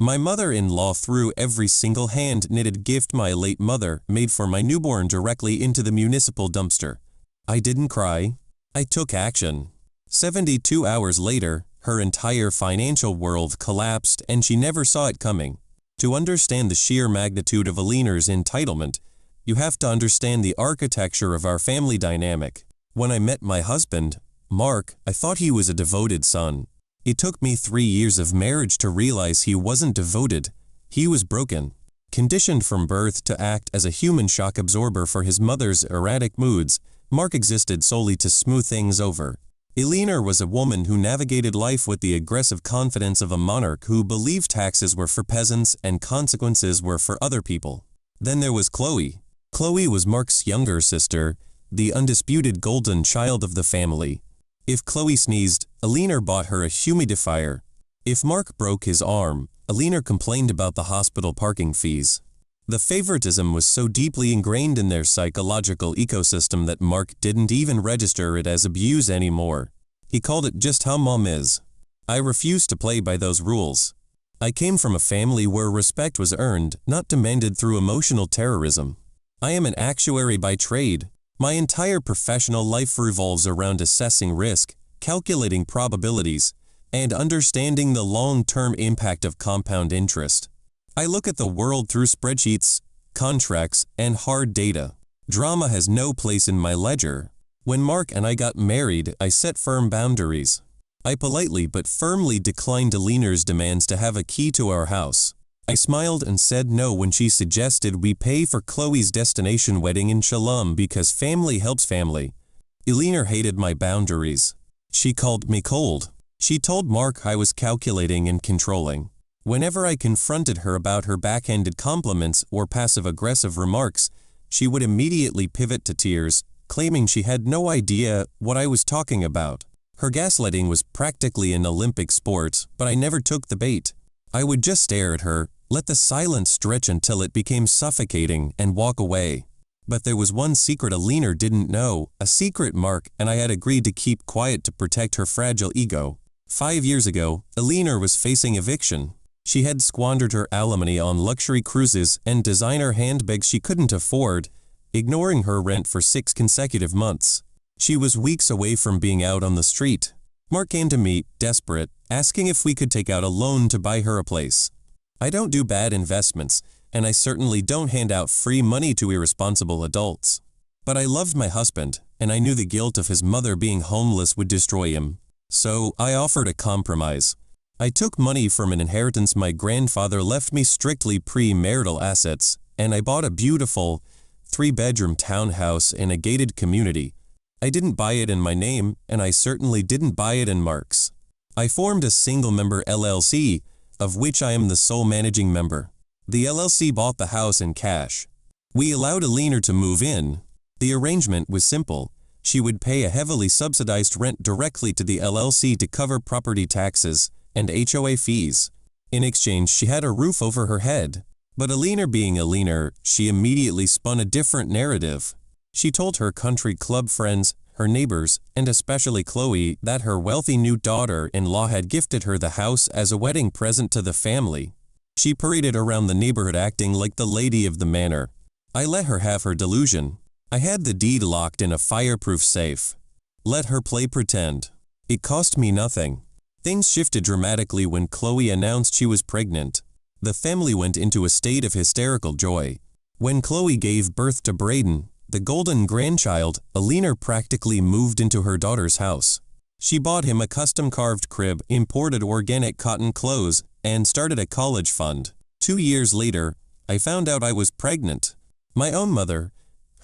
My mother-in-law threw every single hand-knitted gift my late mother made for my newborn directly into the municipal dumpster. I didn't cry. I took action. 72 hours later, her entire financial world collapsed and she never saw it coming. To understand the sheer magnitude of Eleanor's entitlement, you have to understand the architecture of our family dynamic. When I met my husband, Mark, I thought he was a devoted son. It took me 3 years of marriage to realize he wasn't devoted. He was broken. Conditioned from birth to act as a human shock absorber for his mother's erratic moods, Mark existed solely to smooth things over. Eleanor was a woman who navigated life with the aggressive confidence of a monarch who believed taxes were for peasants and consequences were for other people. Then there was Chloe. Chloe was Mark's younger sister, the undisputed golden child of the family. If Chloe sneezed, Eleanor bought her a humidifier. If Mark broke his arm, Eleanor complained about the hospital parking fees. The favoritism was so deeply ingrained in their psychological ecosystem that Mark didn't even register it as abuse anymore. He called it just how mom is. I refused to play by those rules. I came from a family where respect was earned, not demanded through emotional terrorism. I am an actuary by trade. My entire professional life revolves around assessing risk, calculating probabilities, and understanding the long-term impact of compound interest. I look at the world through spreadsheets, contracts, and hard data. Drama has no place in my ledger. When Mark and I got married, I set firm boundaries. I politely but firmly declined Eleanor's demands to have a key to our house. I smiled and said no when she suggested we pay for Chloe's destination wedding in Shalom because family helps family. Eleanor hated my boundaries. She called me cold. She told Mark I was calculating and controlling. Whenever I confronted her about her backhanded compliments or passive-aggressive remarks, she would immediately pivot to tears, claiming she had no idea what I was talking about. Her gaslighting was practically an Olympic sport, but I never took the bait. I would just stare at her, let the silence stretch until it became suffocating, and walk away. But there was one secret Eleanor didn't know, a secret Mark and I had agreed to keep quiet to protect her fragile ego. 5 years ago, Eleanor was facing eviction. She had squandered her alimony on luxury cruises and designer handbags she couldn't afford, ignoring her rent for 6 consecutive months. She was weeks away from being out on the street. Mark came to me, desperate, asking if we could take out a loan to buy her a place. I don't do bad investments, and I certainly don't hand out free money to irresponsible adults. But I loved my husband, and I knew the guilt of his mother being homeless would destroy him. So I offered a compromise. I took money from an inheritance my grandfather left me, strictly pre-marital assets, and I bought a beautiful 3-bedroom townhouse in a gated community. I didn't buy it in my name, and I certainly didn't buy it in Mark's. I formed a single-member LLC, of which I am the sole managing member. The LLC bought the house in cash. We allowed Eleanor to move in. The arrangement was simple. She would pay a heavily subsidized rent directly to the LLC to cover property taxes and HOA fees. In exchange, she had a roof over her head. But Eleanor being Eleanor, she immediately spun a different narrative. She told her country club friends, her neighbors, and especially Chloe, that her wealthy new daughter-in-law had gifted her the house as a wedding present to the family. She paraded around the neighborhood acting like the lady of the manor. I let her have her delusion. I had the deed locked in a fireproof safe. Let her play pretend. It cost me nothing. Things shifted dramatically when Chloe announced she was pregnant. The family went into a state of hysterical joy. When Chloe gave birth to Braden, the golden grandchild, Eleanor practically moved into her daughter's house. She bought him a custom-carved crib, imported organic cotton clothes, and started a college fund. 2 years later, I found out I was pregnant. My own mother,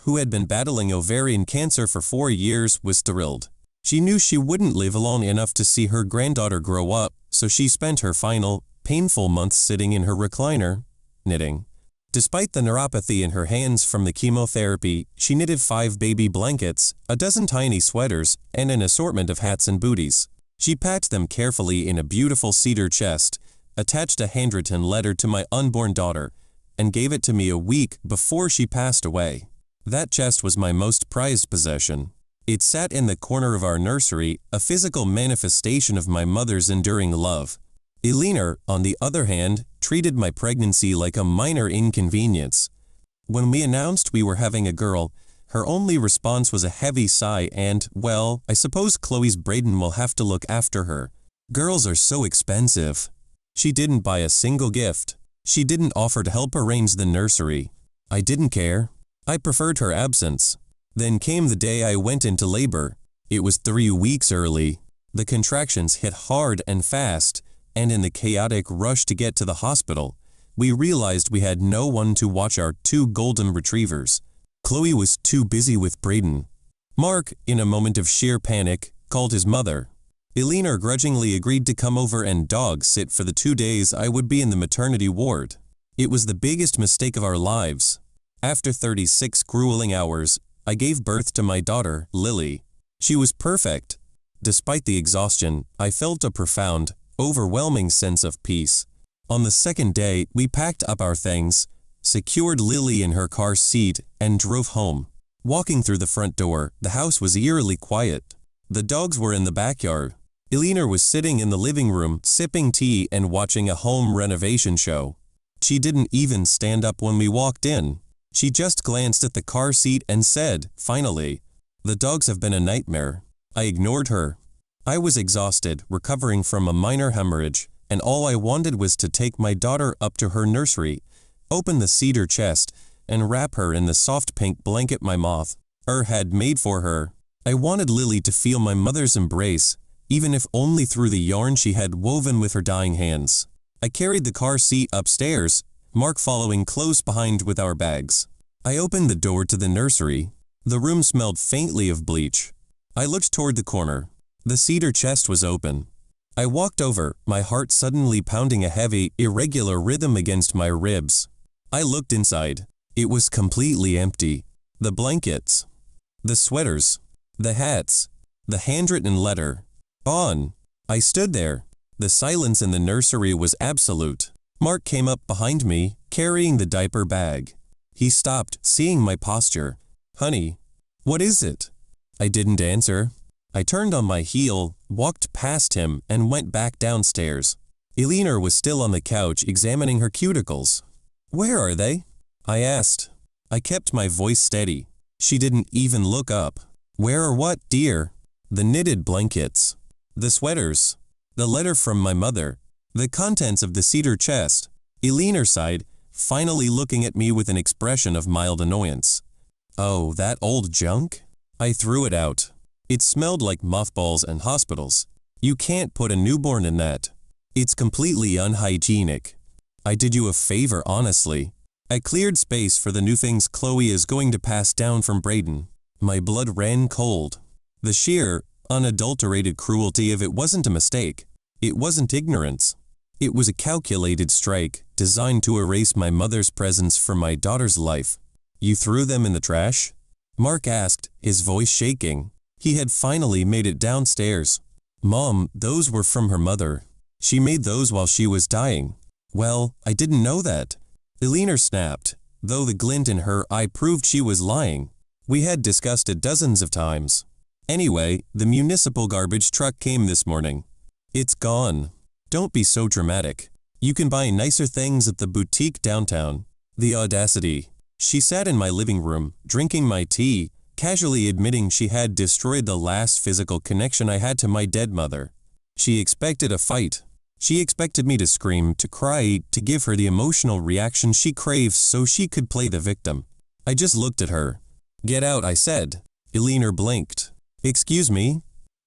who had been battling ovarian cancer for 4 years, was thrilled. She knew she wouldn't live long enough to see her granddaughter grow up, so she spent her final, painful months sitting in her recliner, knitting. Despite the neuropathy in her hands from the chemotherapy, she knitted 5 baby blankets, a dozen tiny sweaters, and an assortment of hats and booties. She packed them carefully in a beautiful cedar chest, attached a handwritten letter to my unborn daughter, and gave it to me a week before she passed away. That chest was my most prized possession. It sat in the corner of our nursery, a physical manifestation of my mother's enduring love. Eleanor, on the other hand, treated my pregnancy like a minor inconvenience. When we announced we were having a girl, her only response was a heavy sigh and, well, I suppose Chloe's Braden will have to look after her. Girls are so expensive. She didn't buy a single gift. She didn't offer to help arrange the nursery. I didn't care. I preferred her absence. Then came the day I went into labor. It was 3 weeks early. The contractions hit hard and fast, and in the chaotic rush to get to the hospital, we realized we had no one to watch our 2 golden retrievers. Chloe was too busy with Braden. Mark, in a moment of sheer panic, called his mother. Eleanor grudgingly agreed to come over and dog sit for the 2 days I would be in the maternity ward. It was the biggest mistake of our lives. After 36 grueling hours, I gave birth to my daughter, Lily. She was perfect. Despite the exhaustion, I felt a profound, overwhelming sense of peace. On the second day, we packed up our things, secured Lily in her car seat, and drove home. Walking through the front door, the house was eerily quiet. The dogs were in the backyard. Eleanor was sitting in the living room, sipping tea and watching a home renovation show. She didn't even stand up when we walked in. She just glanced at the car seat and said, finally, "The dogs have been a nightmare." I ignored her. I was exhausted, recovering from a minor hemorrhage, and all I wanted was to take my daughter up to her nursery, open the cedar chest, and wrap her in the soft pink blanket my moth had made for her. I wanted Lily to feel my mother's embrace, even if only through the yarn she had woven with her dying hands. I carried the car seat upstairs, Mark following close behind with our bags. I opened the door to the nursery. The room smelled faintly of bleach. I looked toward the corner. The cedar chest was open. I walked over, my heart suddenly pounding a heavy, irregular rhythm against my ribs. I looked inside. It was completely empty. The blankets, the sweaters, the hats, the handwritten letter, gone. I stood there. The silence in the nursery was absolute. Mark came up behind me, carrying the diaper bag. He stopped, seeing my posture. "Honey, what is it?" I didn't answer. I turned on my heel, walked past him, and went back downstairs. Eleanor was still on the couch examining her cuticles. "Where are they?" I asked. I kept my voice steady. She didn't even look up. "Where are what, dear?" "The knitted blankets, the sweaters, the letter from my mother, the contents of the cedar chest." Eleanor sighed, finally looking at me with an expression of mild annoyance. "Oh, that old junk?" I threw it out. It smelled like mothballs and hospitals. You can't put a newborn in that. It's completely unhygienic. I did you a favor, honestly. I cleared space for the new things Chloe is going to pass down from Braden. My blood ran cold. The sheer, unadulterated cruelty of it wasn't a mistake. It wasn't ignorance. It was a calculated strike, designed to erase my mother's presence from my daughter's life. "You threw them in the trash?" Mark asked, his voice shaking. He had finally made it downstairs. "Mom, those were from her mother. She made those while she was dying." "Well, I didn't know that." Eleanor snapped, though the glint in her eye proved she was lying. We had discussed it dozens of times. Anyway, the municipal garbage truck came this morning. "It's gone." "Don't be so dramatic. You can buy nicer things at the boutique downtown." The audacity. She sat in my living room, drinking my tea, casually admitting she had destroyed the last physical connection I had to my dead mother. She expected a fight. She expected me to scream, to cry, to give her the emotional reaction she craves so she could play the victim. I just looked at her. "Get out," I said. Eleanor blinked. "Excuse me?"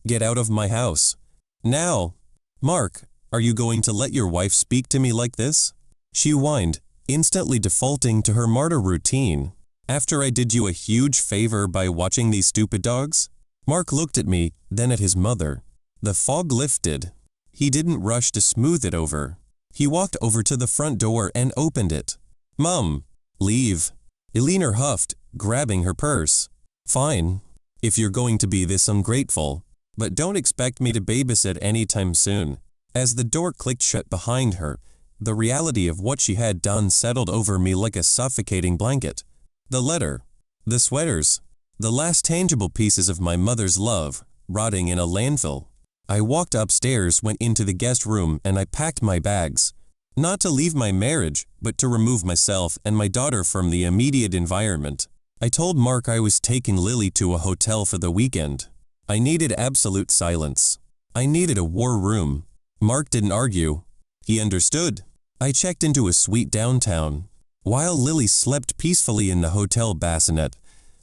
"Get out of my house. Now." "Mark, are you going to let your wife speak to me like this?" She whined, instantly defaulting to her martyr routine. "After I did you a huge favor by watching these stupid dogs?" Mark looked at me, then at his mother. The fog lifted. He didn't rush to smooth it over. He walked over to the front door and opened it. "Mom, leave." Eleanor huffed, grabbing her purse. "Fine, if you're going to be this ungrateful. But don't expect me to babysit anytime soon." As the door clicked shut behind her, the reality of what she had done settled over me like a suffocating blanket. The letter, the sweaters, the last tangible pieces of my mother's love, rotting in a landfill. I walked upstairs, went into the guest room, and I packed my bags. Not to leave my marriage, but to remove myself and my daughter from the immediate environment. I told Mark I was taking Lily to a hotel for the weekend. I needed absolute silence. I needed a war room. Mark didn't argue. He understood. I checked into a suite downtown. While Lily slept peacefully in the hotel bassinet,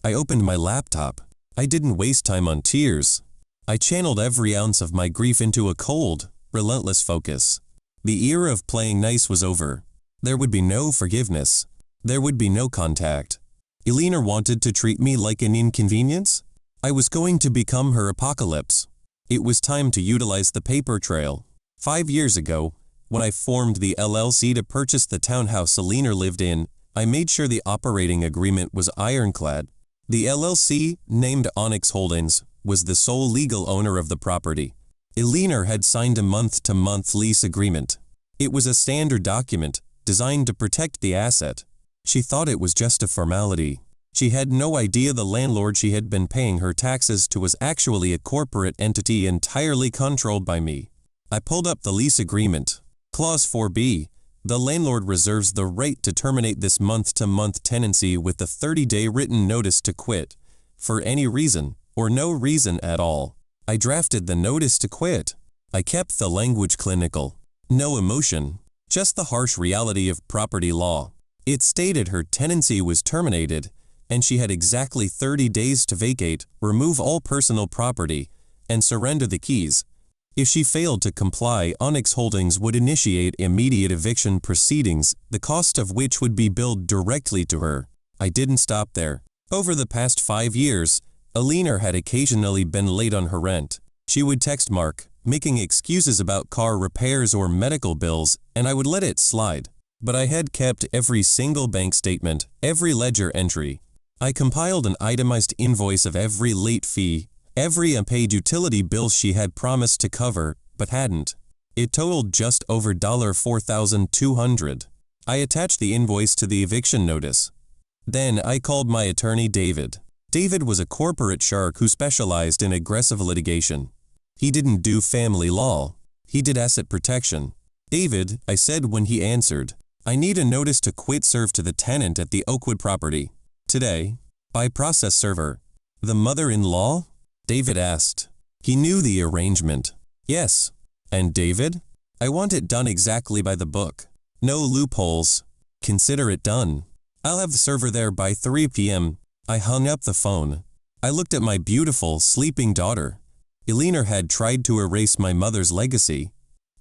I opened my laptop. I didn't waste time on tears. I channeled every ounce of my grief into a cold, relentless focus. The era of playing nice was over. There would be no forgiveness. There would be no contact. Eleanor wanted to treat me like an inconvenience. I was going to become her apocalypse. It was time to utilize the paper trail. 5 years ago, when I formed the LLC to purchase the townhouse Eleanor lived in, I made sure the operating agreement was ironclad. The LLC, named Onyx Holdings, was the sole legal owner of the property. Eleanor had signed a month-to-month lease agreement. It was a standard document, designed to protect the asset. She thought it was just a formality. She had no idea the landlord she had been paying her taxes to was actually a corporate entity entirely controlled by me. I pulled up the lease agreement. Clause 4B. The landlord reserves the right to terminate this month-to-month tenancy with a 30-day written notice to quit, for any reason, or no reason at all. I drafted the notice to quit. I kept the language clinical. No emotion, just the harsh reality of property law. It stated her tenancy was terminated, and she had exactly 30 days to vacate, remove all personal property, and surrender the keys. If she failed to comply, Onyx Holdings would initiate immediate eviction proceedings, the cost of which would be billed directly to her. I didn't stop there. Over the past 5 years, Eleanor had occasionally been late on her rent. She would text Mark, making excuses about car repairs or medical bills, and I would let it slide. But I had kept every single bank statement, every ledger entry. I compiled an itemized invoice of every late fee, every unpaid utility bill she had promised to cover, but hadn't. It totaled just over $4,200. I attached the invoice to the eviction notice. Then I called my attorney David. David was a corporate shark who specialized in aggressive litigation. He didn't do family law. He did asset protection. David, I said when he answered, I need a notice to quit served to the tenant at the Oakwood property. Today, by process server. The mother-in-law? David asked. He knew the arrangement. Yes. And David? I want it done exactly by the book. No loopholes. Consider it done. I'll have the server there by 3 p.m. I hung up the phone. I looked at my beautiful, sleeping daughter. Eleanor had tried to erase my mother's legacy.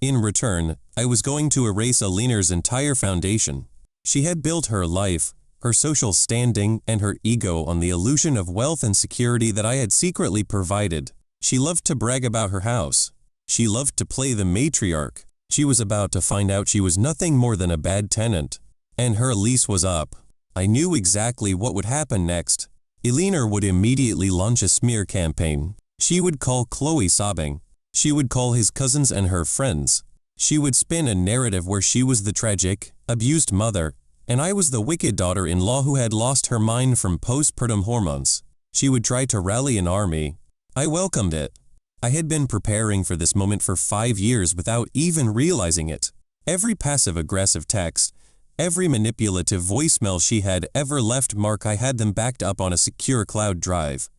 In return, I was going to erase Eleanor's entire foundation. She had built her life, her social standing, and her ego on the illusion of wealth and security that I had secretly provided. She loved to brag about her house. She loved to play the matriarch. She was about to find out she was nothing more than a bad tenant. And her lease was up. I knew exactly what would happen next. Eleanor would immediately launch a smear campaign. She would call Chloe sobbing. She would call his cousins and her friends. She would spin a narrative where she was the tragic, abused mother, and I was the wicked daughter-in-law who had lost her mind from postpartum hormones. She would try to rally an army. I welcomed it. I had been preparing for this moment for 5 years without even realizing it. Every passive-aggressive text, every manipulative voicemail she had ever left Mark, I had them backed up on a secure cloud drive.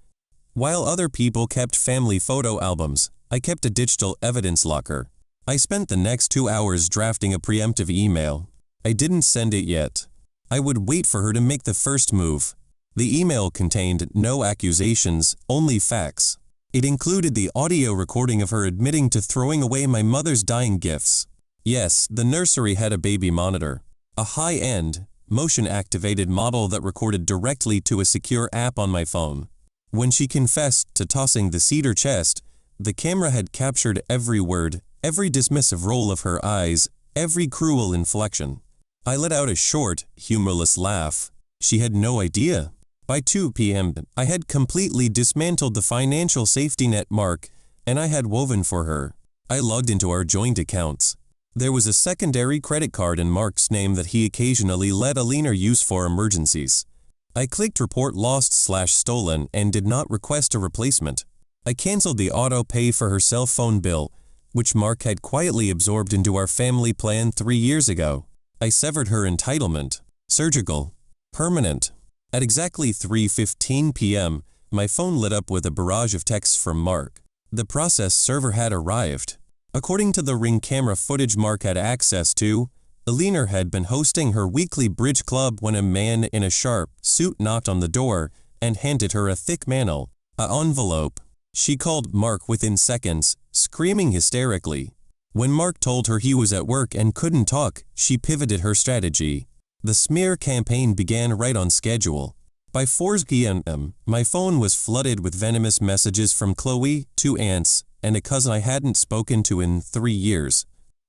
While other people kept family photo albums, I kept a digital evidence locker. I spent the next 2 hours drafting a preemptive email. I didn't send it yet. I would wait for her to make the first move. The email contained no accusations, only facts. It included the audio recording of her admitting to throwing away my mother's dying gifts. Yes, the nursery had a baby monitor. A high-end, motion-activated model that recorded directly to a secure app on my phone. When she confessed to tossing the cedar chest, the camera had captured every word, every dismissive roll of her eyes, every cruel inflection. I let out a short, humorless laugh. She had no idea. By 2 p.m., I had completely dismantled the financial safety net Mark, and I had woven for her. I logged into our joint accounts. There was a secondary credit card in Mark's name that he occasionally let Eleanor use for emergencies. I clicked Report Lost/Stolen and did not request a replacement. I canceled the auto pay for her cell phone bill, which Mark had quietly absorbed into our family plan 3 years ago. I severed her entitlement. Surgical. Permanent. At exactly 3:15 p.m., my phone lit up with a barrage of texts from Mark. The process server had arrived. According to the Ring camera footage Mark had access to, Eleanor had been hosting her weekly bridge club when a man in a sharp suit knocked on the door and handed her a thick mantle, an envelope. She called Mark within seconds, screaming hysterically. When Mark told her he was at work and couldn't talk, she pivoted her strategy. The smear campaign began right on schedule. By 4 p.m., my phone was flooded with venomous messages from Chloe, 2 aunts, and a cousin I hadn't spoken to in 3 years.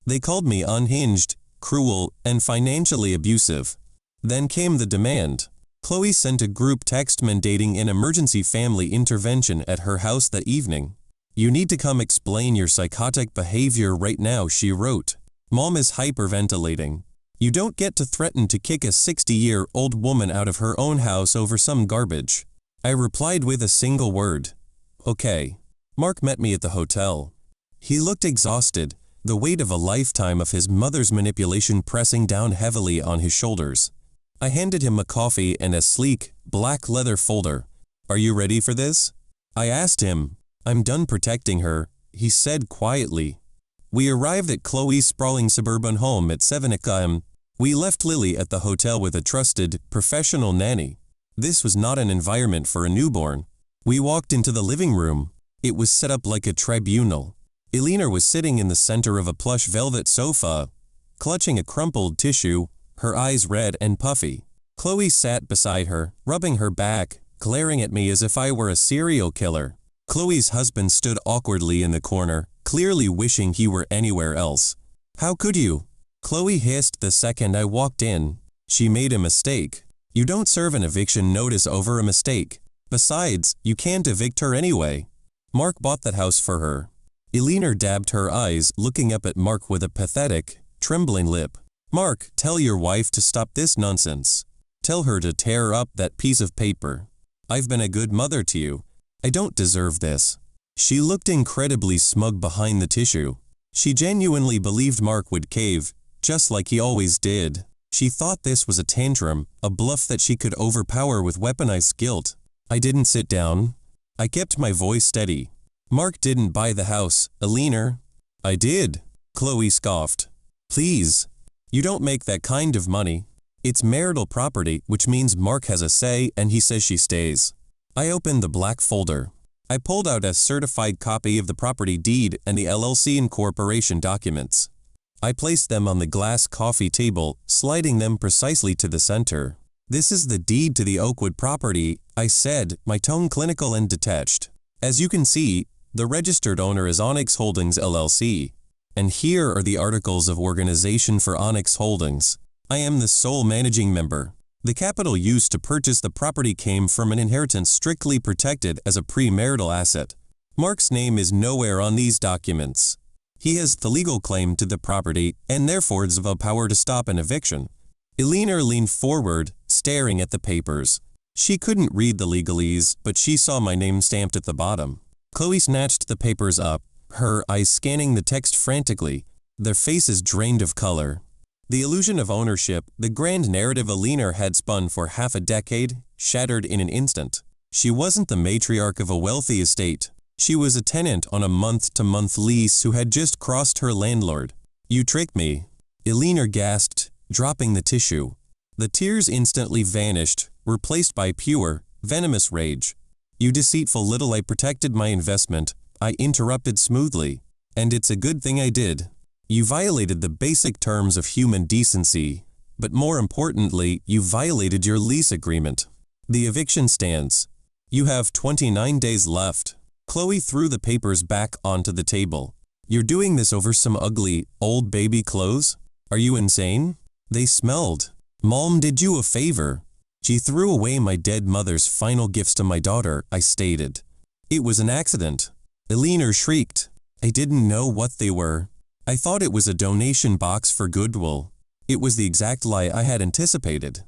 They called me unhinged, cruel, and financially abusive. Then came the demand. Chloe sent a group text mandating an emergency family intervention at her house that evening. "You need to come explain your psychotic behavior right now," she wrote. "Mom is hyperventilating. You don't get to threaten to kick a 60-year-old woman out of her own house over some garbage." I replied with a single word. "Okay." Mark met me at the hotel. He looked exhausted, the weight of a lifetime of his mother's manipulation pressing down heavily on his shoulders. I handed him a coffee and a sleek, black leather folder. "Are you ready for this?" I asked him. "I'm done protecting her," he said quietly. We arrived at Chloe's sprawling suburban home at 7 a.m. We left Lily at the hotel with a trusted, professional nanny. This was not an environment for a newborn. We walked into the living room. It was set up like a tribunal. Eleanor was sitting in the center of a plush velvet sofa, clutching a crumpled tissue, her eyes red and puffy. Chloe sat beside her, rubbing her back, glaring at me as if I were a serial killer. Chloe's husband stood awkwardly in the corner, clearly wishing he were anywhere else. "How could you?" Chloe hissed the second I walked in. "She made a mistake. You don't serve an eviction notice over a mistake. Besides, you can't evict her anyway. Mark bought that house for her." Eleanor dabbed her eyes, looking up at Mark with a pathetic, trembling lip. "Mark, tell your wife to stop this nonsense. Tell her to tear up that piece of paper. I've been a good mother to you. I don't deserve this." She looked incredibly smug behind the tissue. She genuinely believed Mark would cave, just like he always did. She thought this was a tantrum, a bluff that she could overpower with weaponized guilt. I didn't sit down. I kept my voice steady. "Mark didn't buy the house, Eleanor." "I did," Chloe scoffed. "Please. You don't make that kind of money. It's marital property, which means Mark has a say and he says she stays." I opened the black folder. I pulled out a certified copy of the property deed and the LLC incorporation documents. I placed them on the glass coffee table, sliding them precisely to the center. "This is the deed to the Oakwood property," I said, my tone clinical and detached. "As you can see, the registered owner is Onyx Holdings LLC. And here are the articles of organization for Onyx Holdings. I am the sole managing member. The capital used to purchase the property came from an inheritance strictly protected as a premarital asset. Mark's name is nowhere on these documents. He has the legal claim to the property and therefore has the power to stop an eviction." Eleanor leaned forward, staring at the papers. She couldn't read the legalese, but she saw my name stamped at the bottom. Chloe snatched the papers up, her eyes scanning the text frantically, their faces drained of color. The illusion of ownership, the grand narrative Eleanor had spun for half a decade, shattered in an instant. She wasn't the matriarch of a wealthy estate. She was a tenant on a month-to-month lease who had just crossed her landlord. "You tricked me," Eleanor gasped, dropping the tissue. The tears instantly vanished, replaced by pure, venomous rage. "You deceitful little." I protected my investment, I interrupted smoothly. "And it's a good thing I did. You violated the basic terms of human decency, but more importantly, you violated your lease agreement. The eviction stands. You have 29 days left." Chloe threw the papers back onto the table. "You're doing this over some ugly, old baby clothes? Are you insane? They smelled. Mom did you a favor. She threw away my dead mother's final gifts to my daughter," I stated. "It was an accident." Eleanor shrieked. "I didn't know what they were. I thought it was a donation box for Goodwill." It was the exact lie I had anticipated.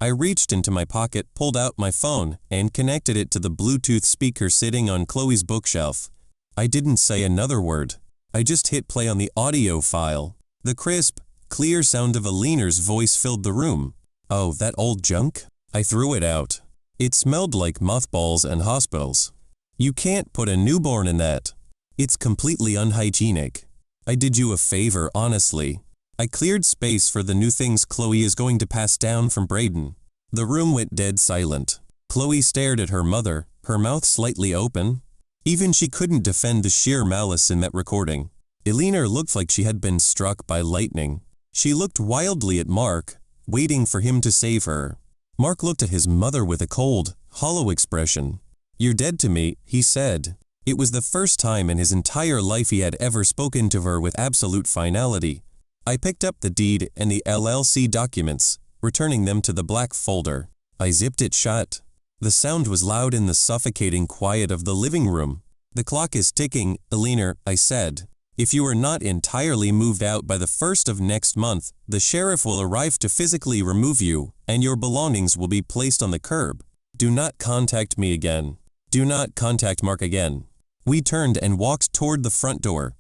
I reached into my pocket, pulled out my phone, and connected it to the Bluetooth speaker sitting on Chloe's bookshelf. I didn't say another word. I just hit play on the audio file. The crisp, clear sound of Eleanor's voice filled the room. "Oh, that old junk?" I threw it out. It smelled like mothballs and hospitals. "You can't put a newborn in that. It's completely unhygienic. I did you a favor, honestly." I cleared space for the new things Chloe is going to pass down from Braden. The room went dead silent. Chloe stared at her mother, her mouth slightly open. Even she couldn't defend the sheer malice in that recording. Eleanor looked like she had been struck by lightning. She looked wildly at Mark, waiting for him to save her. Mark looked at his mother with a cold, hollow expression. "You're dead to me," he said. It was the first time in his entire life he had ever spoken to her with absolute finality. I picked up the deed and the LLC documents, returning them to the black folder. I zipped it shut. The sound was loud in the suffocating quiet of the living room. "The clock is ticking, Eleanor," I said. "If you are not entirely moved out by the 1st of next month, the sheriff will arrive to physically remove you, and your belongings will be placed on the curb. Do not contact me again. Do not contact Mark again." We turned and walked toward the front door.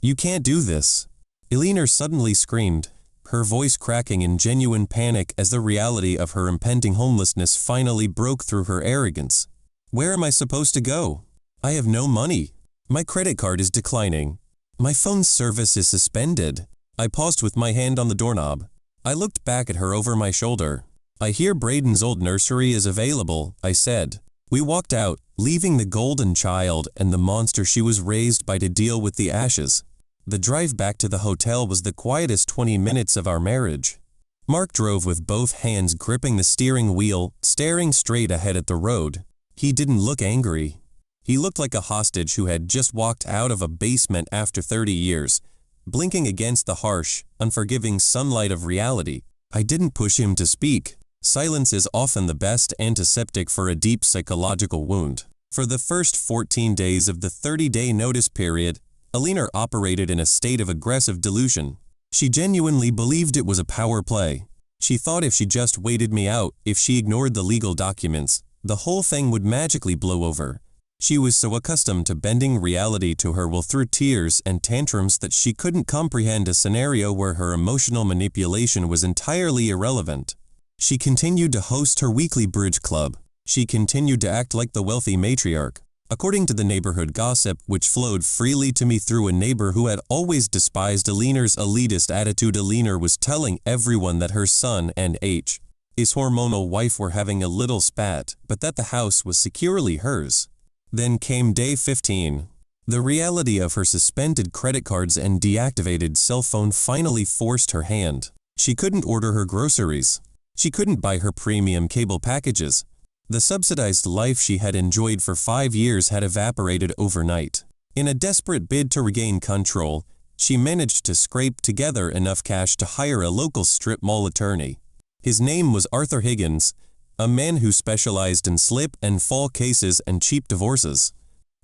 "You can't do this," Eleanor suddenly screamed, her voice cracking in genuine panic as the reality of her impending homelessness finally broke through her arrogance. "Where am I supposed to go? I have no money. My credit card is declining. My phone service is suspended." I paused with my hand on the doorknob. I looked back at her over my shoulder. "I hear Braden's old nursery is available," I said. We walked out, leaving the golden child and the monster she was raised by to deal with the ashes. The drive back to the hotel was the quietest 20 minutes of our marriage. Mark drove with both hands gripping the steering wheel, staring straight ahead at the road. He didn't look angry. He looked like a hostage who had just walked out of a basement after 30 years, blinking against the harsh, unforgiving sunlight of reality. I didn't push him to speak. Silence is often the best antiseptic for a deep psychological wound. For the first 14 days of the 30-day notice period, Eleanor operated in a state of aggressive delusion. She genuinely believed it was a power play. She thought if she just waited me out, if she ignored the legal documents, the whole thing would magically blow over. She was so accustomed to bending reality to her will through tears and tantrums that she couldn't comprehend a scenario where her emotional manipulation was entirely irrelevant. She continued to host her weekly bridge club. She continued to act like the wealthy matriarch. According to the neighborhood gossip, which flowed freely to me through a neighbor who had always despised Eleanor's elitist attitude, Eleanor was telling everyone that her son and his hormonal wife were having a little spat, but that the house was securely hers. Then came day 15. The reality of her suspended credit cards and deactivated cell phone finally forced her hand. She couldn't order her groceries. She couldn't buy her premium cable packages. The subsidized life she had enjoyed for 5 years had evaporated overnight. In a desperate bid to regain control, she managed to scrape together enough cash to hire a local strip mall attorney. His name was Arthur Higgins, a man who specialized in slip and fall cases and cheap divorces.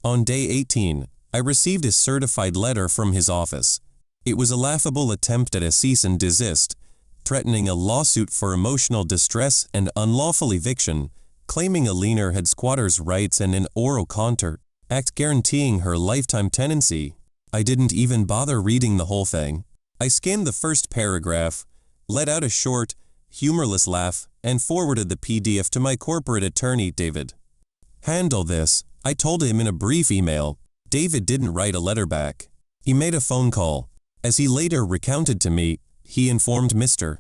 On day 18, I received a certified letter from his office. It was a laughable attempt at a cease and desist, threatening a lawsuit for emotional distress and unlawful eviction, claiming Eleanor had squatters' rights and an oral contract guaranteeing her lifetime tenancy. I didn't even bother reading the whole thing. I skimmed the first paragraph, let out a short, humorless laugh, and forwarded the PDF to my corporate attorney, David. "Handle this," I told him in a brief email. David didn't write a letter back. He made a phone call. As he later recounted to me, he informed Mr.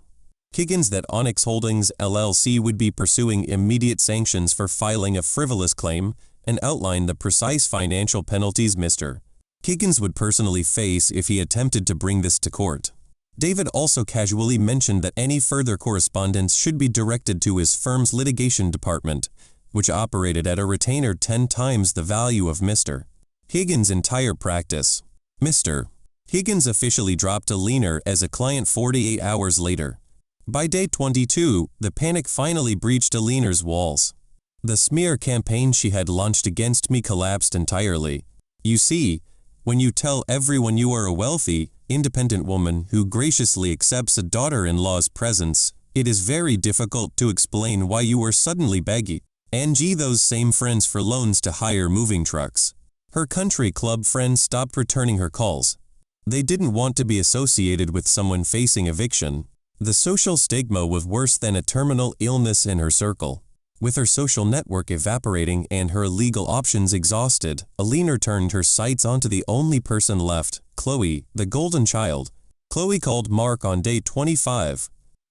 Higgins that Onyx Holdings LLC would be pursuing immediate sanctions for filing a frivolous claim and outlined the precise financial penalties Mr. Higgins would personally face if he attempted to bring this to court. David also casually mentioned that any further correspondence should be directed to his firm's litigation department, which operated at a retainer 10 times the value of Mr. Higgins' entire practice. Mr. Higgins officially dropped Eleanor as a client 48 hours later. By day 22, the panic finally breached Eleanor's walls. The smear campaign she had launched against me collapsed entirely. You see, when you tell everyone you are a wealthy, independent woman who graciously accepts a daughter-in-law's presence, It is very difficult to explain why you were suddenly begging Angie those same friends for loans to hire moving trucks. Her country club friends stopped returning her calls. They didn't want to be associated with someone facing eviction. The social stigma was worse than a terminal illness in her circle. With her social network evaporating and her legal options exhausted, Eleanor turned her sights onto the only person left, Chloe, the golden child. Chloe called Mark on day 25.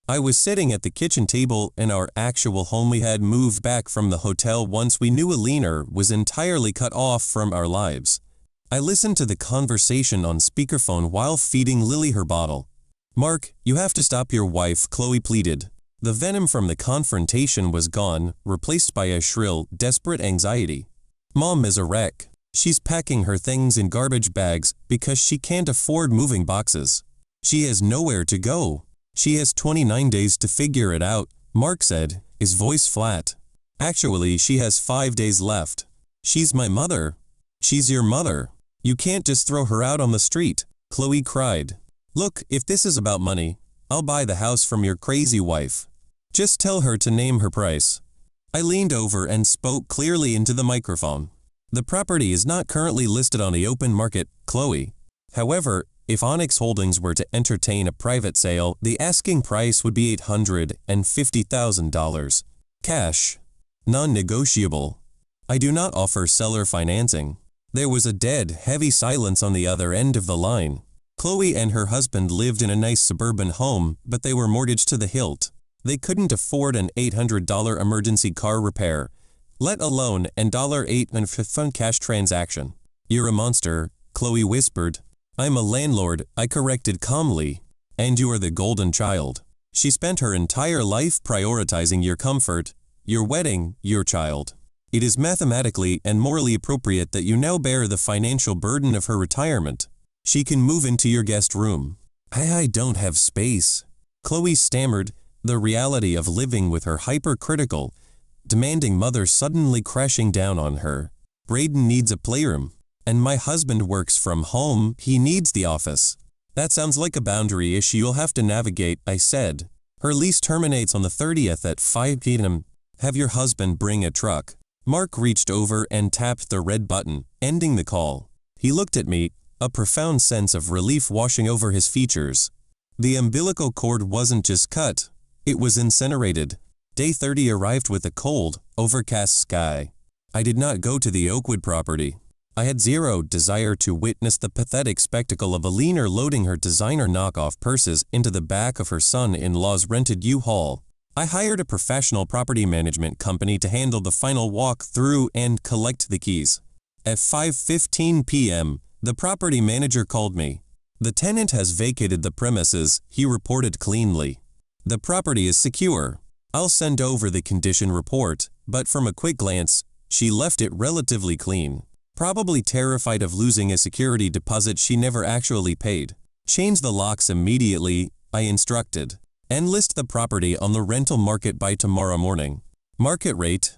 I was sitting at the kitchen table in our actual home. We had moved back from the hotel once we knew Eleanor was entirely cut off from our lives. I listened to the conversation on speakerphone while feeding Lily her bottle. "Mark, you have to stop your wife," Chloe pleaded. The venom from the confrontation was gone, replaced by a shrill, desperate anxiety. "Mom is a wreck. She's packing her things in garbage bags because she can't afford moving boxes. She has nowhere to go. She has 29 days to figure it out," Mark said, his voice flat. "Actually, she has 5 days left. She's my mother. She's your mother. You can't just throw her out on the street," Chloe cried. "Look, if this is about money, I'll buy the house from your crazy wife. Just tell her to name her price." I leaned over and spoke clearly into the microphone. "The property is not currently listed on the open market, Chloe. However, if Onyx Holdings were to entertain a private sale, the asking price would be $850,000. Cash. Non-negotiable. I do not offer seller financing." There was a dead, heavy silence on the other end of the line. Chloe and her husband lived in a nice suburban home, but they were mortgaged to the hilt. They couldn't afford an $800 emergency car repair, let alone an $850 cash transaction. "You're a monster," Chloe whispered. "I'm a landlord," I corrected calmly. "And you are the golden child." She spent her entire life prioritizing your comfort, your wedding, your child. It is mathematically and morally appropriate that you now bear the financial burden of her retirement. She can move into your guest room. I don't have space," Chloe stammered, the reality of living with her hypercritical, demanding mother suddenly crashing down on her. "Braden needs a playroom. And my husband works from home, he needs the office." "That sounds like a boundary issue you'll have to navigate," I said. "Her lease terminates on the 30th at 5 p.m. Have your husband bring a truck." Mark reached over and tapped the red button, ending the call. He looked at me, a profound sense of relief washing over his features. The umbilical cord wasn't just cut, it was incinerated. Day 30 arrived with a cold, overcast sky. I did not go to the Oakwood property. I had zero desire to witness the pathetic spectacle of Eleanor loading her designer knockoff purses into the back of her son-in-law's rented U-Haul. I hired a professional property management company to handle the final walk through and collect the keys. At 5:15 p.m., the property manager called me. "The tenant has vacated the premises," he reported cleanly. "The property is secure. I'll send over the condition report," but from a quick glance, she left it relatively clean. Probably terrified of losing a security deposit she never actually paid. "Change the locks immediately," I instructed. "And list the property on the rental market by tomorrow morning. Market rate."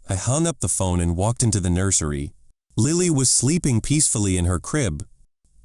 I hung up the phone and walked into the nursery. Lily was sleeping peacefully in her crib.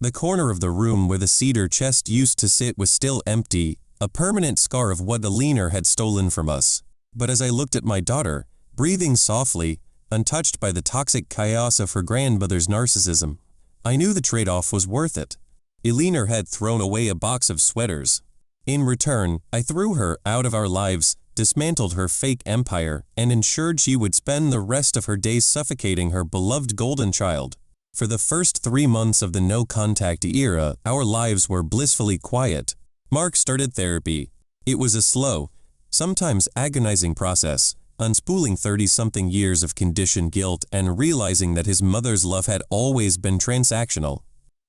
The corner of the room where the cedar chest used to sit was still empty, a permanent scar of what Eleanor had stolen from us. But as I looked at my daughter, breathing softly, untouched by the toxic chaos of her grandmother's narcissism, I knew the trade-off was worth it. Eleanor had thrown away a box of sweaters. In return, I threw her out of our lives, dismantled her fake empire, and ensured she would spend the rest of her days suffocating her beloved golden child. For the first 3 months of the no-contact era, our lives were blissfully quiet. Mark started therapy. It was a slow, sometimes agonizing process, unspooling 30-something years of conditioned guilt and realizing that his mother's love had always been transactional.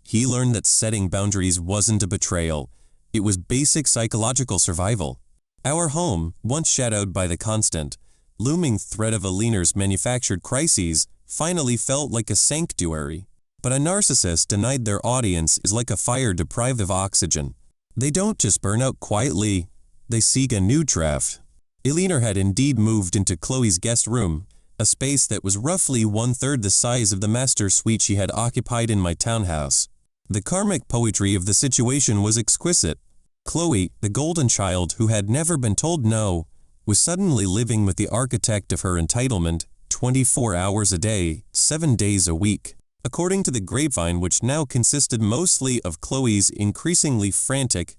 He learned that setting boundaries wasn't a betrayal. It was basic psychological survival. Our home, once shadowed by the constant, looming threat of Eleanor's manufactured crises, finally felt like a sanctuary. But a narcissist denied their audience is like a fire deprived of oxygen. They don't just burn out quietly, they seek a new draft. Eleanor had indeed moved into Chloe's guest room, a space that was roughly 1/3 the size of the master suite she had occupied in my townhouse. The karmic poetry of the situation was exquisite. Chloe, the golden child who had never been told no, was suddenly living with the architect of her entitlement 24 hours a day, 7 days a week. According to the grapevine, which now consisted mostly of Chloe's increasingly frantic,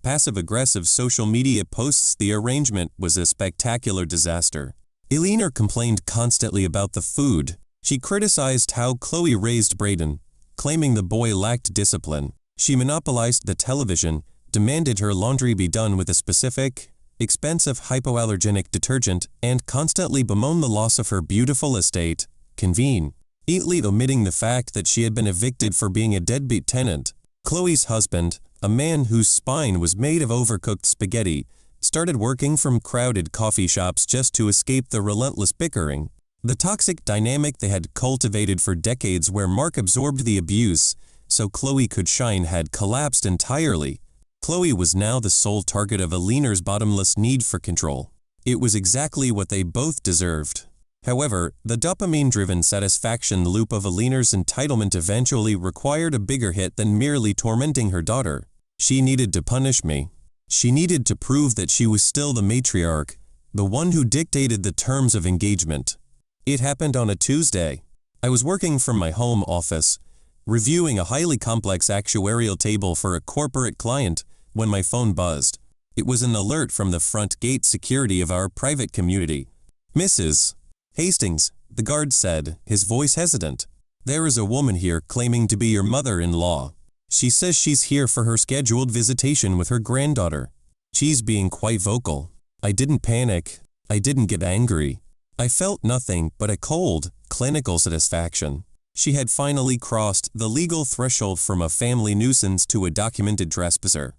passive-aggressive social media posts, the arrangement was a spectacular disaster. Eleanor complained constantly about the food. She criticized how Chloe raised Brayden, claiming the boy lacked discipline. She monopolized the television, demanded her laundry be done with a specific, expensive hypoallergenic detergent, and constantly bemoaned the loss of her beautiful estate, conveniently omitting the fact that she had been evicted for being a deadbeat tenant. Chloe's husband, a man whose spine was made of overcooked spaghetti, started working from crowded coffee shops just to escape the relentless bickering. The toxic dynamic they had cultivated for decades, where Mark absorbed the abuse so Chloe could shine, had collapsed entirely. Chloe was now the sole target of Eleanor's bottomless need for control. It was exactly what they both deserved. However, the dopamine-driven satisfaction loop of Eleanor's entitlement eventually required a bigger hit than merely tormenting her daughter. She needed to punish me. She needed to prove that she was still the matriarch, the one who dictated the terms of engagement. It happened on a Tuesday. I was working from my home office, reviewing a highly complex actuarial table for a corporate client, when my phone buzzed. It was an alert from the front gate security of our private community. "Mrs. Hastings," the guard said, his voice hesitant. "There is a woman here claiming to be your mother-in-law. She says she's here for her scheduled visitation with her granddaughter." She's being quite vocal. I didn't panic. I didn't get angry. I felt nothing but a cold, clinical satisfaction. She had finally crossed the legal threshold from a family nuisance to a documented trespasser.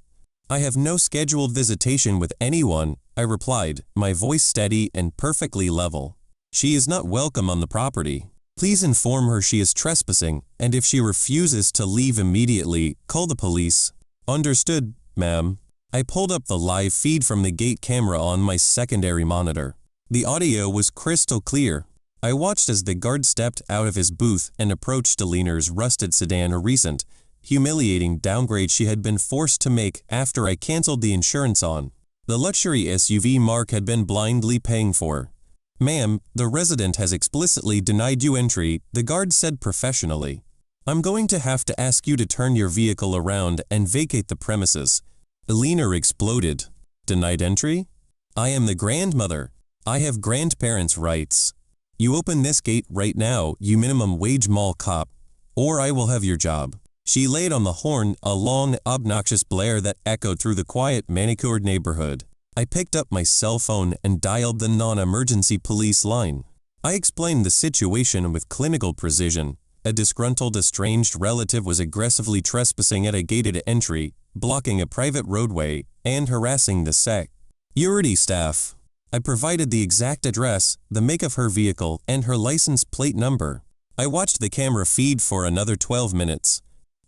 "I have no scheduled visitation with anyone," I replied, my voice steady and perfectly level. "She is not welcome on the property. Please inform her she is trespassing, and if she refuses to leave immediately, call the police." "Understood, ma'am." I pulled up the live feed from the gate camera on my secondary monitor. The audio was crystal clear. I watched as the guard stepped out of his booth and approached Eleanor's rusted sedan, a recent, humiliating downgrade she had been forced to make after I canceled the insurance on the luxury SUV Mark had been blindly paying for. "Ma'am, the resident has explicitly denied you entry," the guard said professionally. "I'm going to have to ask you to turn your vehicle around and vacate the premises." Eleanor exploded. "Denied entry? I am the grandmother. I have grandparents' rights. You open this gate right now, you minimum wage mall cop, or I will have your job." She laid on the horn, a long, obnoxious blare that echoed through the quiet, manicured neighborhood. I picked up my cell phone and dialed the non-emergency police line. I explained the situation with clinical precision. A disgruntled, estranged relative was aggressively trespassing at a gated entry, blocking a private roadway, and harassing the security staff. I provided the exact address, the make of her vehicle, and her license plate number. I watched the camera feed for another 12 minutes.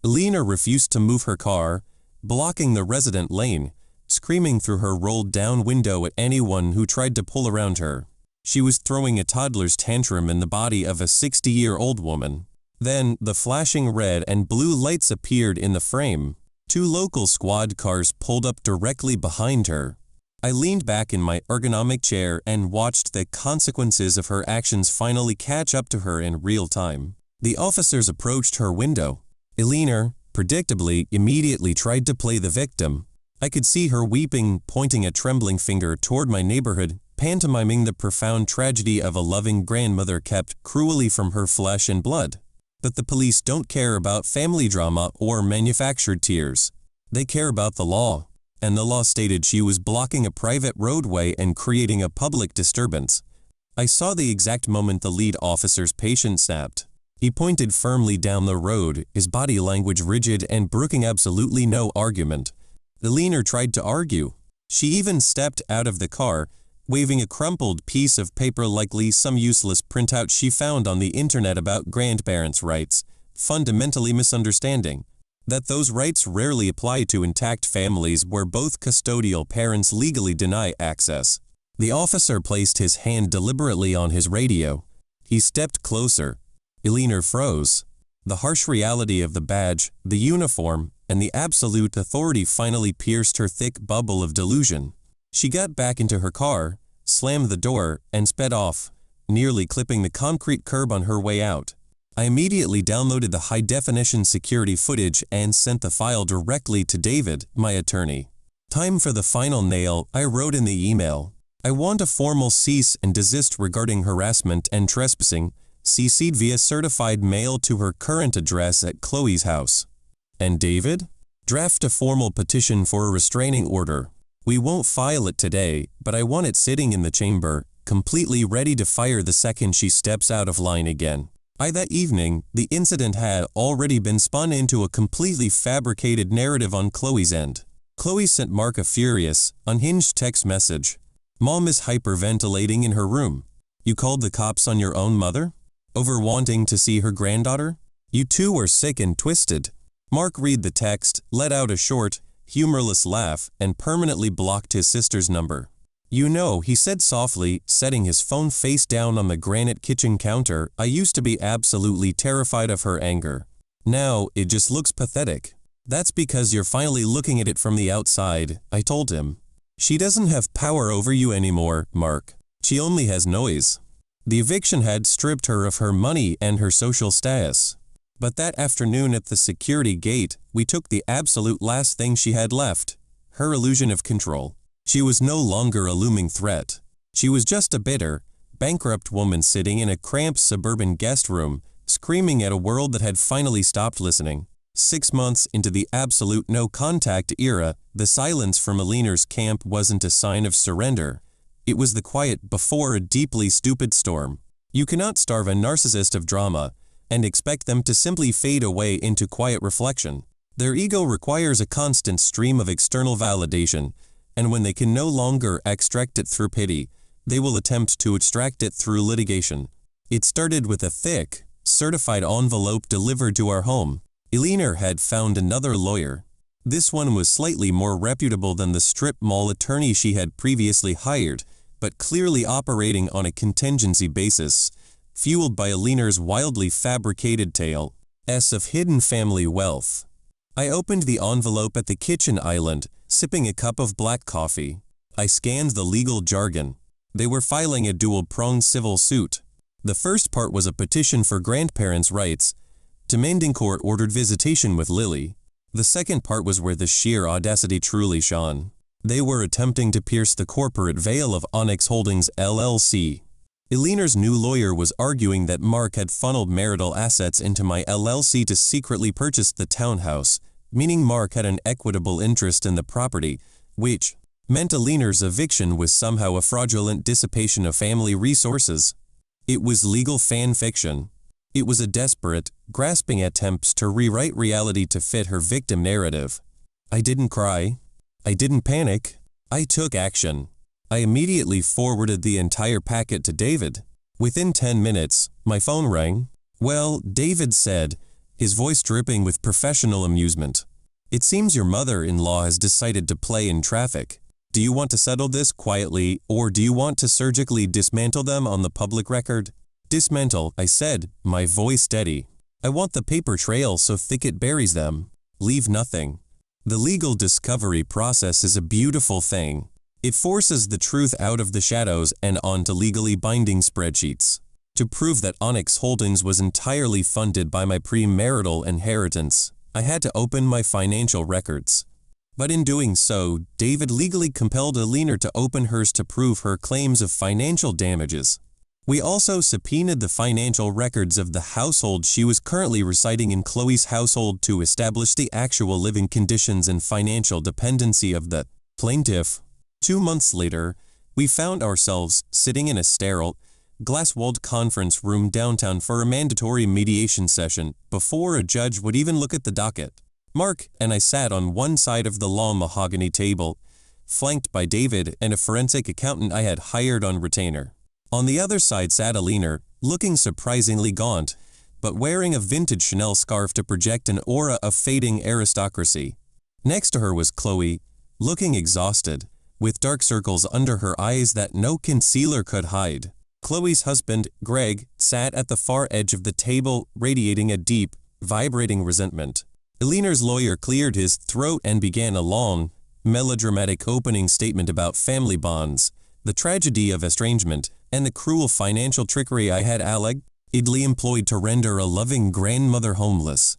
Eleanor refused to move her car, blocking the resident lane, screaming through her rolled-down window at anyone who tried to pull around her. She was throwing a toddler's tantrum in the body of a 60-year-old woman. Then, the flashing red and blue lights appeared in the frame. 2 local squad cars pulled up directly behind her. I leaned back in my ergonomic chair and watched the consequences of her actions finally catch up to her in real time. The officers approached her window. Eleanor, predictably, immediately tried to play the victim. I could see her weeping, pointing a trembling finger toward my neighborhood, pantomiming the profound tragedy of a loving grandmother kept cruelly from her flesh and blood. But the police don't care about family drama or manufactured tears. They care about the law. And the law stated she was blocking a private roadway and creating a public disturbance. I saw the exact moment the lead officer's patience snapped. He pointed firmly down the road, his body language rigid and brooking absolutely no argument. Eleanor tried to argue. She even stepped out of the car, waving a crumpled piece of paper, likely some useless printout she found on the internet about grandparents' rights, fundamentally misunderstanding that those rights rarely apply to intact families where both custodial parents legally deny access. The officer placed his hand deliberately on his radio. He stepped closer. Eleanor froze. The harsh reality of the badge, the uniform, and the absolute authority finally pierced her thick bubble of delusion. She got back into her car, slammed the door, and sped off, nearly clipping the concrete curb on her way out. I immediately downloaded the high-definition security footage and sent the file directly to David, my attorney. Time for the final nail, I wrote in the email. I want a formal cease and desist regarding harassment and trespassing, CC'd via certified mail to her current address at Chloe's house. And David? Draft a formal petition for a restraining order. We won't file it today, but I want it sitting in the chamber, completely ready to fire the second she steps out of line again. By that evening, the incident had already been spun into a completely fabricated narrative on Chloe's end. Chloe sent Mark a furious, unhinged text message. Mom is hyperventilating in her room. You called the cops on your own mother? Over wanting to see her granddaughter? You two are sick and twisted. Mark read the text, let out a short, humorless laugh, and permanently blocked his sister's number. You know, he said softly, setting his phone face down on the granite kitchen counter, I used to be absolutely terrified of her anger. Now, it just looks pathetic. That's because you're finally looking at it from the outside, I told him. She doesn't have power over you anymore, Mark. She only has noise. The eviction had stripped her of her money and her social status. But that afternoon at the security gate, we took the absolute last thing she had left, her illusion of control. She was no longer a looming threat. She was just a bitter, bankrupt woman sitting in a cramped suburban guest room, screaming at a world that had finally stopped listening. 6 months into the absolute no-contact era, the silence from Eleanor's camp wasn't a sign of surrender. It was the quiet before a deeply stupid storm. You cannot starve a narcissist of drama and expect them to simply fade away into quiet reflection. Their ego requires a constant stream of external validation, and when they can no longer extract it through pity, they will attempt to extract it through litigation. It started with a thick, certified envelope delivered to our home. Eleanor had found another lawyer. This one was slightly more reputable than the strip mall attorney she had previously hired, but clearly operating on a contingency basis, fueled by Eleanor's wildly fabricated tale of hidden family wealth. I opened the envelope at the kitchen island, sipping a cup of black coffee. I scanned the legal jargon. They were filing a dual-pronged civil suit. The first part was a petition for grandparents' rights, demanding court-ordered visitation with Lily. The second part was where the sheer audacity truly shone. They were attempting to pierce the corporate veil of Onyx Holdings LLC. Eleanor's new lawyer was arguing that Mark had funneled marital assets into my LLC to secretly purchase the townhouse, meaning Mark had an equitable interest in the property, which meant Eleanor's eviction was somehow a fraudulent dissipation of family resources. It was legal fan fiction. It was a desperate, grasping attempt to rewrite reality to fit her victim narrative. I didn't cry. I didn't panic. I took action. I immediately forwarded the entire packet to David. Within 10 minutes, my phone rang. Well, David said, his voice dripping with professional amusement. It seems your mother-in-law has decided to play in traffic. Do you want to settle this quietly, or do you want to surgically dismantle them on the public record? Dismantle, I said, my voice steady. I want the paper trail so thick it buries them. Leave nothing. The legal discovery process is a beautiful thing. It forces the truth out of the shadows and onto legally binding spreadsheets. To prove that Onyx Holdings was entirely funded by my premarital inheritance, I had to open my financial records. But in doing so, David legally compelled Eleanor to open hers to prove her claims of financial damages. We also subpoenaed the financial records of the household she was currently residing in, Chloe's household, to establish the actual living conditions and financial dependency of the plaintiff. 2 months later, we found ourselves sitting in a sterile, glass-walled conference room downtown for a mandatory mediation session before a judge would even look at the docket. Mark and I sat on one side of the long mahogany table, flanked by David and a forensic accountant I had hired on retainer. On the other side sat Eleanor, looking surprisingly gaunt, but wearing a vintage Chanel scarf to project an aura of fading aristocracy. Next to her was Chloe, looking exhausted, with dark circles under her eyes that no concealer could hide. Chloe's husband, Greg, sat at the far edge of the table, radiating a deep, vibrating resentment. Eleanor's lawyer cleared his throat and began a long, melodramatic opening statement about family bonds, the tragedy of estrangement, and the cruel financial trickery I had allegedly employed to render a loving grandmother homeless.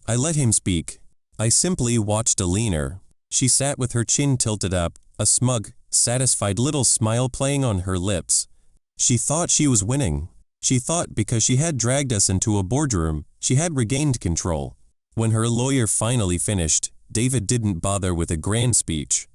I let him speak. I simply watched Eleanor. She sat with her chin tilted up, a smug, satisfied little smile playing on her lips. She thought she was winning. She thought because she had dragged us into a boardroom, she had regained control. When her lawyer finally finished, David didn't bother with a grand speech.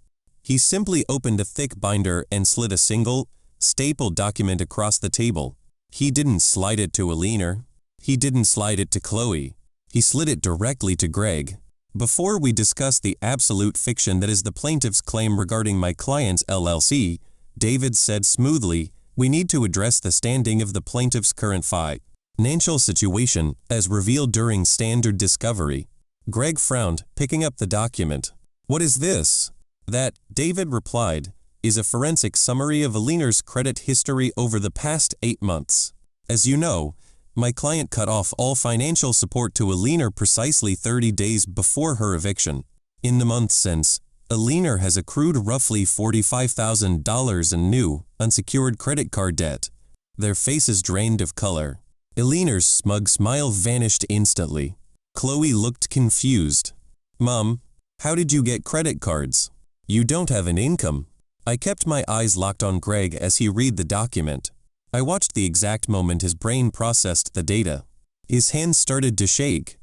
He simply opened a thick binder and slid a single, stapled document across the table. He didn't slide it to Eleanor. He didn't slide it to Chloe. He slid it directly to Greg. Before we discuss the absolute fiction that is the plaintiff's claim regarding my client's LLC, David said smoothly, we need to address the standing of the plaintiff's current financial situation, as revealed during standard discovery. Greg frowned, picking up the document. What is this? That, David replied, is a forensic summary of Eleanor's credit history over the past 8 months. As you know, my client cut off all financial support to Eleanor precisely 30 days before her eviction. In the months since, Eleanor has accrued roughly $45,000 in new, unsecured credit card debt. Their faces drained of color. Eleanor's smug smile vanished instantly. Chloe looked confused. Mom, how did you get credit cards? You don't have an income. I kept my eyes locked on Greg as he read the document. I watched the exact moment his brain processed the data. His hands started to shake.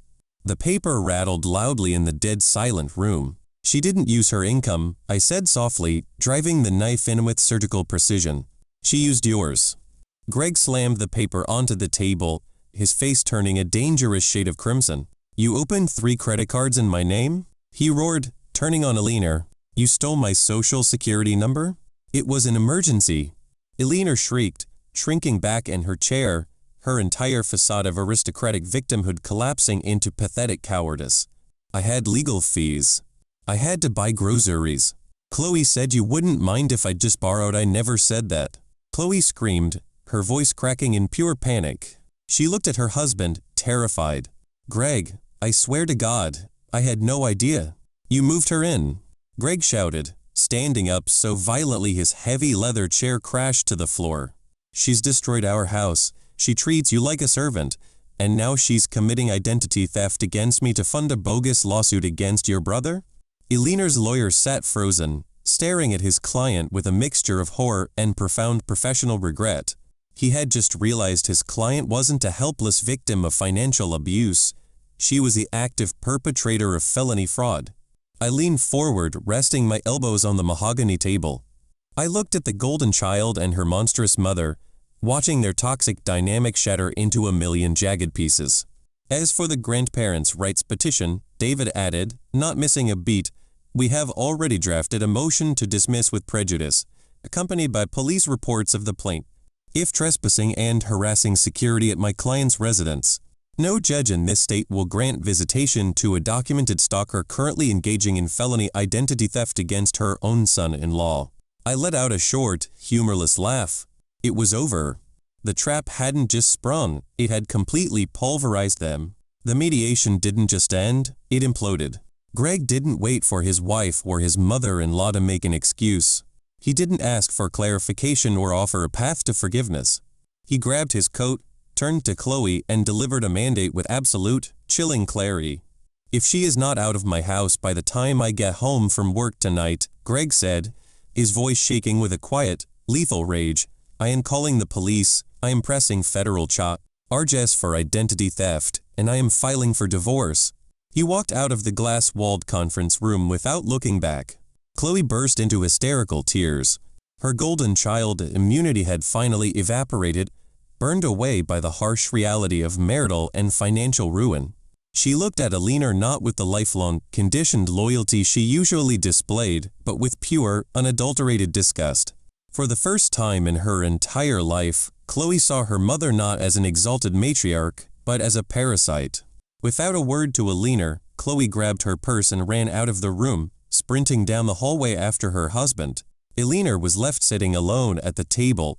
The paper rattled loudly in the dead silent room. She didn't use her income, I said softly, driving the knife in with surgical precision. She used yours. Greg slammed the paper onto the table, his face turning a dangerous shade of crimson. You opened 3 credit cards in my name? He roared, turning on Eleanor. You stole my social security number? It was an emergency. Eleanor shrieked, shrinking back in her chair, her entire facade of aristocratic victimhood collapsing into pathetic cowardice. I had legal fees. I had to buy groceries. Chloe said you wouldn't mind if I just borrowed. I never said that. Chloe screamed, her voice cracking in pure panic. She looked at her husband, terrified. Greg, I swear to God, I had no idea. You moved her in. Greg shouted, standing up so violently his heavy leather chair crashed to the floor. She's destroyed our house. She treats you like a servant. And now she's committing identity theft against me to fund a bogus lawsuit against your brother? Eleanor's lawyer sat frozen, staring at his client with a mixture of horror and profound professional regret. He had just realized his client wasn't a helpless victim of financial abuse. She was the active perpetrator of felony fraud. I leaned forward, resting my elbows on the mahogany table. I looked at the golden child and her monstrous mother, watching their toxic dynamic shatter into a million jagged pieces. As for the grandparents' rights petition, David added, not missing a beat, we have already drafted a motion to dismiss with prejudice, accompanied by police reports of the plaintiff, if trespassing and harassing security at my client's residence. No judge in this state will grant visitation to a documented stalker currently engaging in felony identity theft against her own son-in-law. I let out a short, humorless laugh. It was over. The trap hadn't just sprung, it had completely pulverized them. The mediation didn't just end, it imploded. Greg didn't wait for his wife or his mother-in-law to make an excuse. He didn't ask for clarification or offer a path to forgiveness. He grabbed his coat, turned to Chloe, and delivered a mandate with absolute, chilling clarity. If she is not out of my house by the time I get home from work tonight, Greg said, his voice shaking with a quiet, lethal rage, I am calling the police, I am pressing federal charges for identity theft, and I am filing for divorce. He walked out of the glass-walled conference room without looking back. Chloe burst into hysterical tears. Her golden child immunity had finally evaporated, burned away by the harsh reality of marital and financial ruin. She looked at Eleanor not with the lifelong, conditioned loyalty she usually displayed, but with pure, unadulterated disgust. For the first time in her entire life, Chloe saw her mother not as an exalted matriarch, but as a parasite. Without a word to Eleanor, Chloe grabbed her purse and ran out of the room, sprinting down the hallway after her husband. Eleanor was left sitting alone at the table,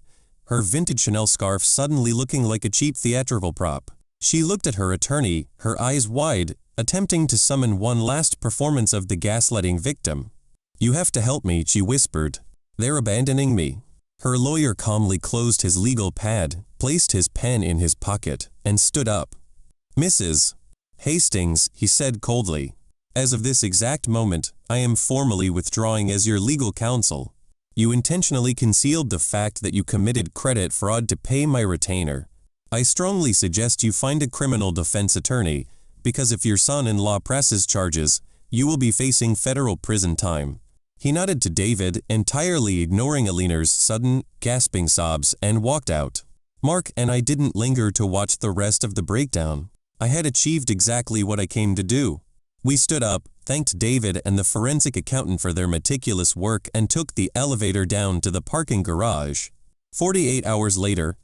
her vintage Chanel scarf suddenly looking like a cheap theatrical prop. She looked at her attorney, her eyes wide, attempting to summon one last performance of the gaslighting victim. "You have to help me," she whispered. "They're abandoning me." Her lawyer calmly closed his legal pad, placed his pen in his pocket, and stood up. "Mrs. Hastings," he said coldly, "as of this exact moment, I am formally withdrawing as your legal counsel. You intentionally concealed the fact that you committed credit fraud to pay my retainer. I strongly suggest you find a criminal defense attorney, because if your son-in-law presses charges, you will be facing federal prison time." He nodded to David, entirely ignoring Eleanor's sudden, gasping sobs, and walked out. Mark and I didn't linger to watch the rest of the breakdown. I had achieved exactly what I came to do. We stood up, thanked David and the forensic accountant for their meticulous work, and took the elevator down to the parking garage. 48 hours later,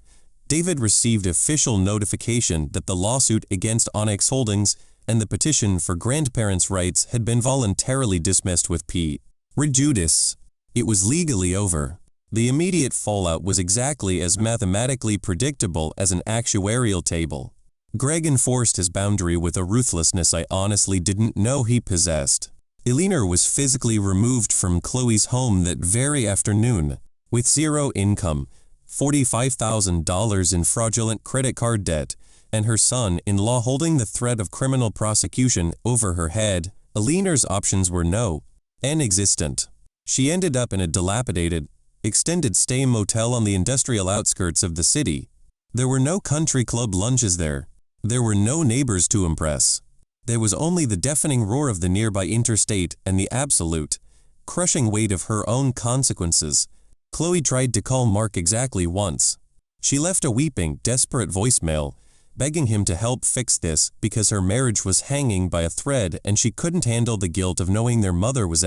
David received official notification that the lawsuit against Onyx Holdings and the petition for grandparents' rights had been voluntarily dismissed with P. Rejudice. It was legally over. The immediate fallout was exactly as mathematically predictable as an actuarial table. Greg enforced his boundary with a ruthlessness I honestly didn't know he possessed. Eleanor was physically removed from Chloe's home that very afternoon, with zero income, $45,000 in fraudulent credit card debt, and her son-in-law holding the threat of criminal prosecution over her head. Eleanor's options were no, inexistent. She ended up in a dilapidated, extended stay motel on the industrial outskirts of the city. There were no country club lunches there. There were no neighbors to impress. There was only the deafening roar of the nearby interstate and the absolute, crushing weight of her own consequences. Chloe tried to call Mark exactly once. She left a weeping, desperate voicemail, begging him to help fix this because her marriage was hanging by a thread and she couldn't handle the guilt of knowing their mother was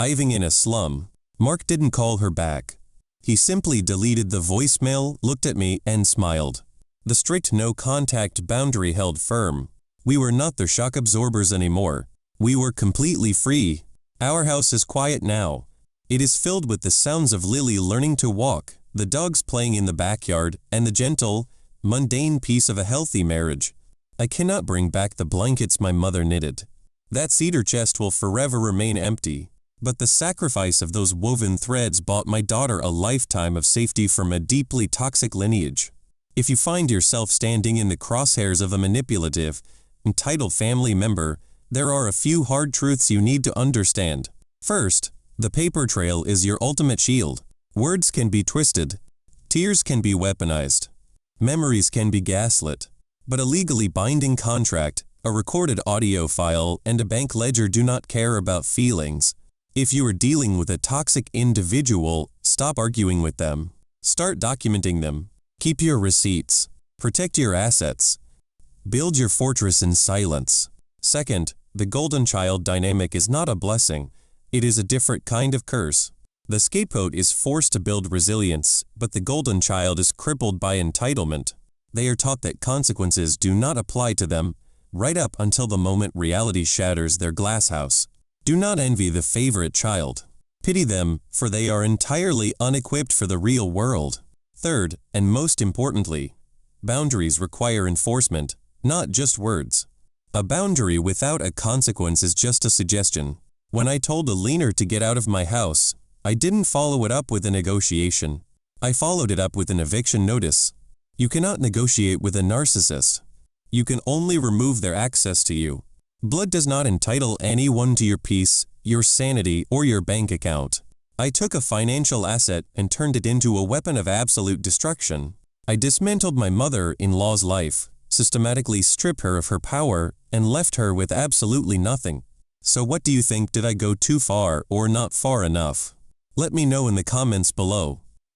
living in a slum. Mark didn't call her back. He simply deleted the voicemail, looked at me, and smiled. The strict no-contact boundary held firm. We were not their shock absorbers anymore. We were completely free. Our house is quiet now. It is filled with the sounds of Lily learning to walk, the dogs playing in the backyard, and the gentle, mundane peace of a healthy marriage. I cannot bring back the blankets my mother knitted. That cedar chest will forever remain empty. But the sacrifice of those woven threads bought my daughter a lifetime of safety from a deeply toxic lineage. If you find yourself standing in the crosshairs of a manipulative, entitled family member, there are a few hard truths you need to understand. First, the paper trail is your ultimate shield. Words can be twisted. Tears can be weaponized. Memories can be gaslit. But a legally binding contract, a recorded audio file, and a bank ledger do not care about feelings. If you are dealing with a toxic individual, stop arguing with them. Start documenting them. Keep your receipts. Protect your assets. Build your fortress in silence. Second, the golden child dynamic is not a blessing. It is a different kind of curse. The scapegoat is forced to build resilience, but the golden child is crippled by entitlement. They are taught that consequences do not apply to them, right up until the moment reality shatters their glass house. Do not envy the favorite child. Pity them, for they are entirely unequipped for the real world. Third, and most importantly, boundaries require enforcement, not just words. A boundary without a consequence is just a suggestion. When I told Eleanor to get out of my house, I didn't follow it up with a negotiation. I followed it up with an eviction notice. You cannot negotiate with a narcissist. You can only remove their access to you. Blood does not entitle anyone to your peace, your sanity, or your bank account. I took a financial asset and turned it into a weapon of absolute destruction. I dismantled my mother-in-law's life, systematically stripped her of her power, and left her with absolutely nothing. So what do you think? Did I go too far or not far enough? Let me know in the comments below.